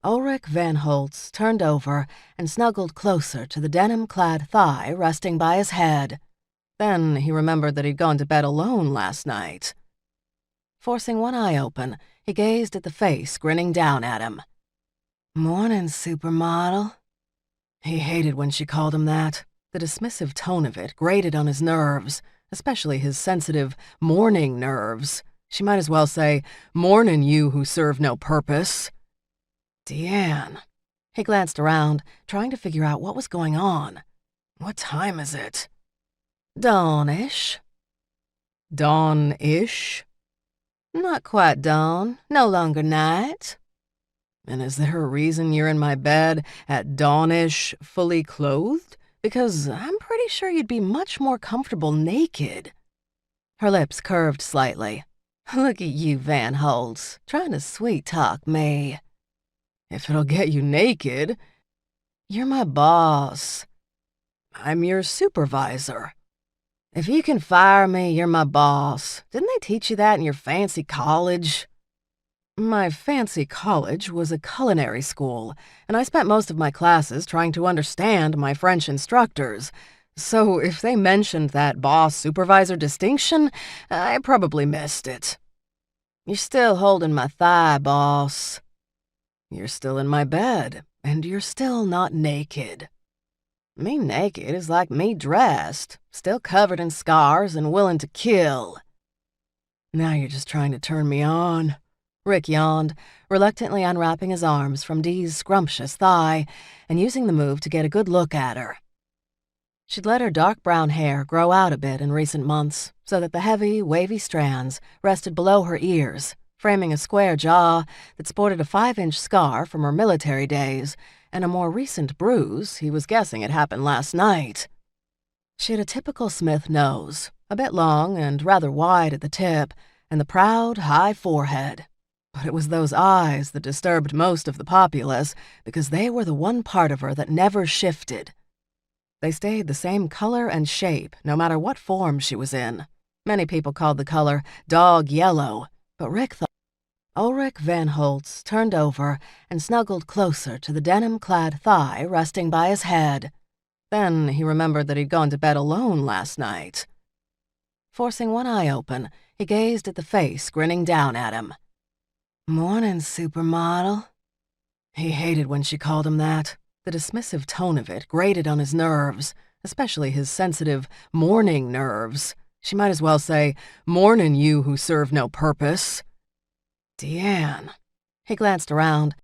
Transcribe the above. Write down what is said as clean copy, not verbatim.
Ric Van Holtz turned over and snuggled closer to the denim-clad thigh resting by his head. Then he remembered that he'd gone to bed alone last night. Forcing one eye open, he gazed at the face grinning down at him. "Morning, supermodel." He hated when she called him that. The dismissive tone of it grated on his nerves, especially his sensitive morning nerves. She might as well say, "Mornin' you who serve no purpose." Dee-Ann. He glanced around, trying to figure out what was going on. What time is it? Dawn-ish. Dawn-ish? Not quite dawn, no longer night. And is there a reason you're in my bed at dawn-ish, fully clothed? Because I'm pretty sure you'd be much more comfortable naked. Her lips curved slightly. Look at you, Van Holtz, trying to sweet-talk me. If it'll get you naked, you're my boss. I'm your supervisor. If you can fire me, you're my boss. Didn't they teach you that in your fancy college? My fancy college was a culinary school, and I spent most of my classes trying to understand my French instructors. So if they mentioned that boss-supervisor distinction, I probably missed it. You're still holding my thigh, boss. You're still in my bed, and you're still not naked. Me naked is like me dressed, still covered in scars and willing to kill. Now you're just trying to turn me on. Rick yawned, reluctantly unwrapping his arms from Dee's scrumptious thigh and using the move to get a good look at her. She'd let her dark brown hair grow out a bit in recent months so that the heavy, wavy strands rested below her ears, framing a square jaw that sported a 5-inch scar from her military days and a more recent bruise he was guessing had happened last night. She had a typical Smith nose, a bit long and rather wide at the tip, and the proud, high forehead. But it was those eyes that disturbed most of the populace because they were the one part of her that never shifted. They stayed the same color and shape no matter what form she was in. Many people called the color dog yellow, but Rick thought. Ric Van Holtz turned over and snuggled closer to the denim-clad thigh resting by his head. Then he remembered that he'd gone to bed alone last night. Forcing one eye open, he gazed at the face grinning down at him. "Morning, supermodel." He hated when she called him that. The dismissive tone of it grated on his nerves, especially his sensitive morning nerves. She might as well say, "Mornin' you who serve no purpose." Dee-Ann. He glanced around,